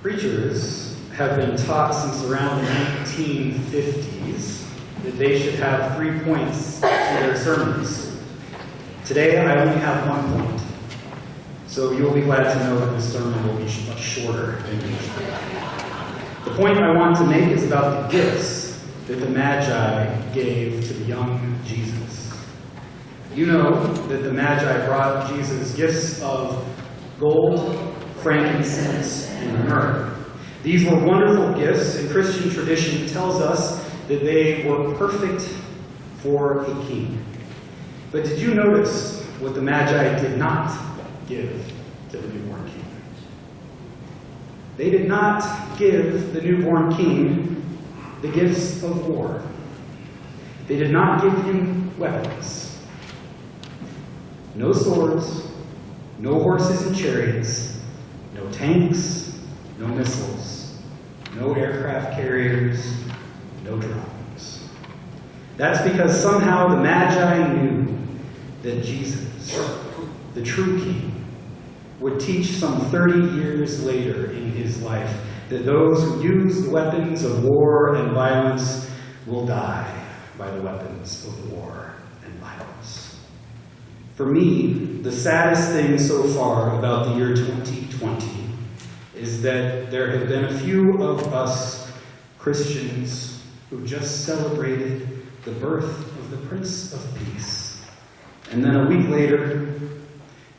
Preachers have been taught since around the 1950s that they should have 3 points to their sermons. Today, I only have 1 point. So you'll be glad to know that this sermon will be much shorter than usual. The point I want to make is about the gifts that the Magi gave to the young Jesus. You know that the Magi brought Jesus gifts of gold, frankincense, and myrrh. These were wonderful gifts, and Christian tradition tells us that they were perfect for a king. But did you notice what the Magi did not give to the newborn king? They did not give the newborn king the gifts of war. They did not give him weapons. No swords, no horses and chariots, no tanks, no missiles, no aircraft carriers, no drones. That's because somehow the Magi knew that Jesus, the true king, would teach some 30 years later in his life that those who use the weapons of war and violence will die by the weapons of war and violence. For me, the saddest thing so far about the year 2020 is that there have been a few of us Christians who just celebrated the birth of the Prince of Peace. And then a week later,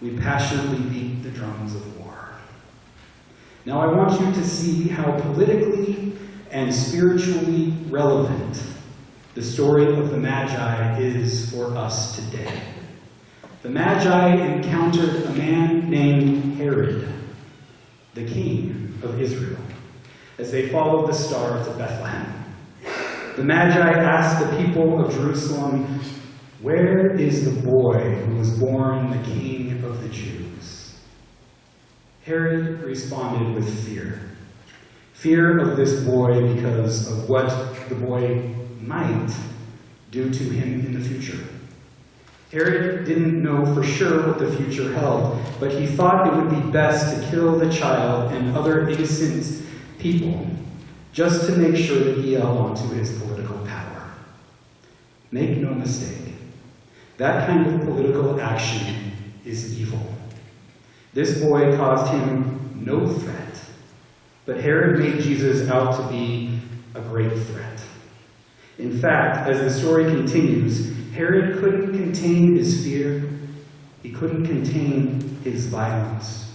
we passionately beat the drums of war. Now I want you to see how politically and spiritually relevant the story of the Magi is for us today. The Magi encountered a man named Herod, the king of Israel, as they followed the star to Bethlehem. The Magi asked the people of Jerusalem, "Where is the boy who was born the King of the Jews?" Herod responded with fear. Fear of this boy because of what the boy might do to him in the future. Herod didn't know for sure what the future held, but he thought it would be best to kill the child and other innocent people just to make sure that he held on to his political power. Make no mistake, that kind of political action is evil. This boy caused him no threat, but Herod made Jesus out to be a great threat. In fact, as the story continues, Herod couldn't contain his fear, he couldn't contain his violence,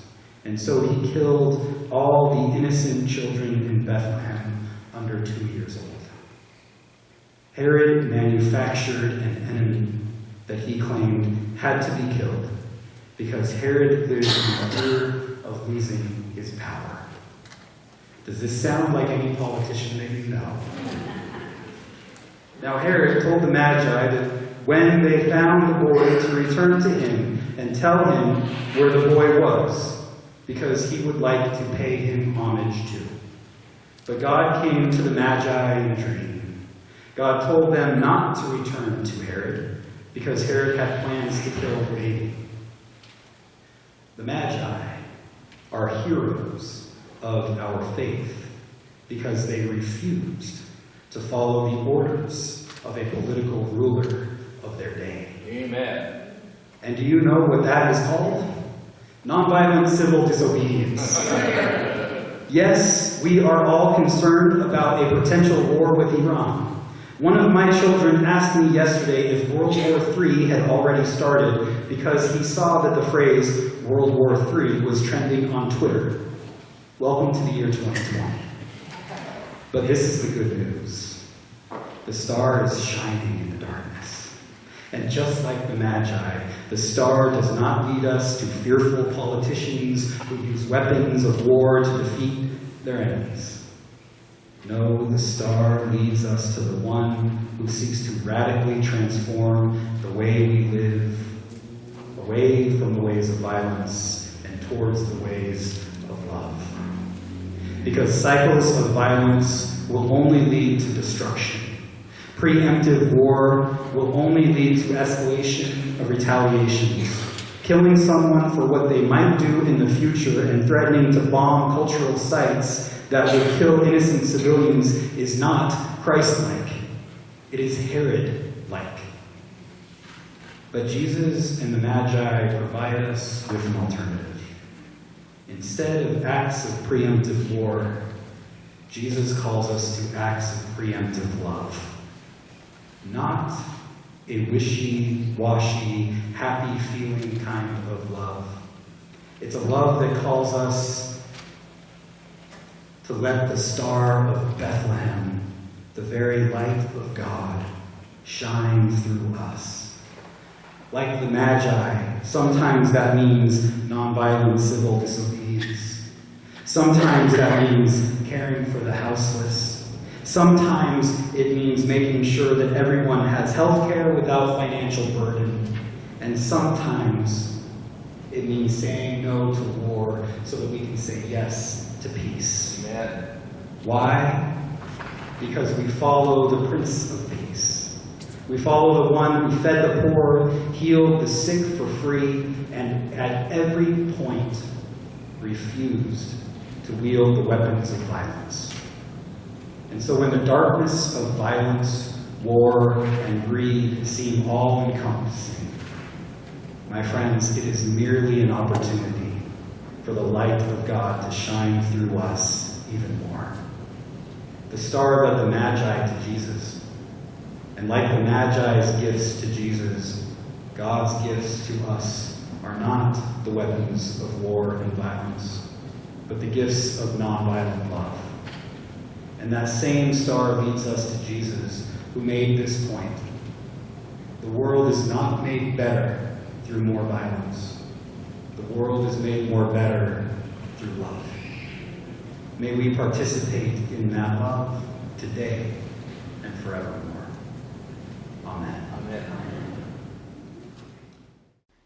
and so he killed all the innocent children in Bethlehem under 2 years old. Herod manufactured an enemy that he claimed had to be killed because Herod lived in fear of losing his power. Does this sound like any politician that you know? Now Herod told the Magi that when they found the boy to return to him and tell him where the boy was, because he would like to pay him homage too. But God came to the Magi in a dream. God told them not to return to Herod, because Herod had plans to kill the baby. The Magi are heroes of our faith because they refused to follow the orders of a political ruler of their day. Amen. And do you know what that is called? Nonviolent civil disobedience. Yes, we are all concerned about a potential war with Iran. One of my children asked me yesterday if World War III had already started because he saw that the phrase World War III was trending on Twitter. Welcome to the year 2020. But this is the good news. The star is shining in the darkness. And just like the Magi, the star does not lead us to fearful politicians who use weapons of war to defeat their enemies. No, the star leads us to the one who seeks to radically transform the way we live, away from the ways of violence and towards the ways of love. Because cycles of violence will only lead to destruction. Preemptive war will only lead to escalation of retaliation. Killing someone for what they might do in the future and threatening to bomb cultural sites that will kill innocent civilians is not Christ-like. It is Herod-like. But Jesus and the Magi provide us with an alternative. Instead of acts of preemptive war, Jesus calls us to acts of preemptive love. Not a wishy-washy, happy-feeling kind of love. It's a love that calls us to let the star of Bethlehem, the very light of God, shine through us. Like the Magi, sometimes that means nonviolent civil disobedience. Sometimes that means caring for the houseless. Sometimes it means making sure that everyone has health care without financial burden. And sometimes it means saying no to war so that we can say yes to peace. Amen. Why? Because we follow the Prince of Peace. We follow the one who fed the poor, healed the sick for free, and at every point refused to wield the weapons of violence. And so when the darkness of violence, war, and greed seem all-encompassing, my friends, it is merely an opportunity for the light of God to shine through us even more. The star led the Magi to Jesus, and like the Magi's gifts to Jesus, God's gifts to us are not the weapons of war and violence, but the gifts of nonviolent love. And that same star leads us to Jesus, who made this point. The world is not made better through more violence. The world is made more better through love. May we participate in that love today and forevermore. Amen. Amen.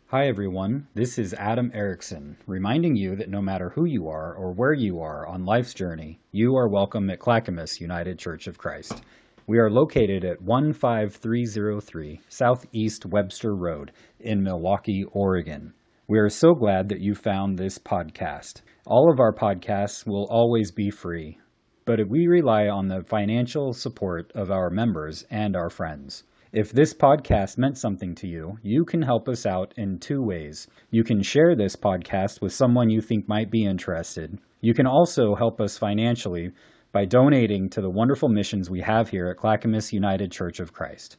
Hi everyone, this is Adam Erickson, reminding you that no matter who you are or where you are on life's journey, you are welcome at Clackamas United Church of Christ. We are located at 15303 Southeast Webster Road in Milwaukee, Oregon. We are so glad that you found this podcast. All of our podcasts will always be free, but we rely on the financial support of our members and our friends. If this podcast meant something to you, you can help us out in two ways. You can share this podcast with someone you think might be interested. You can also help us financially by donating to the wonderful missions we have here at Clackamas United Church of Christ.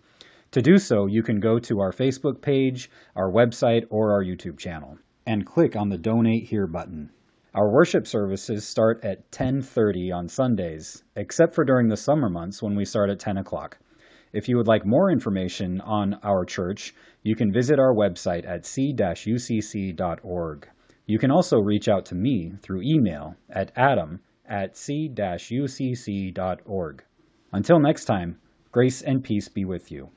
To do so, you can go to our Facebook page, our website, or our YouTube channel, and click on the Donate Here button. Our worship services start at 10:30 on Sundays, except for during the summer months when we start at 10 o'clock. If you would like more information on our church, you can visit our website at c-ucc.org. You can also reach out to me through email at adam@c-ucc.org. Until next time, grace and peace be with you.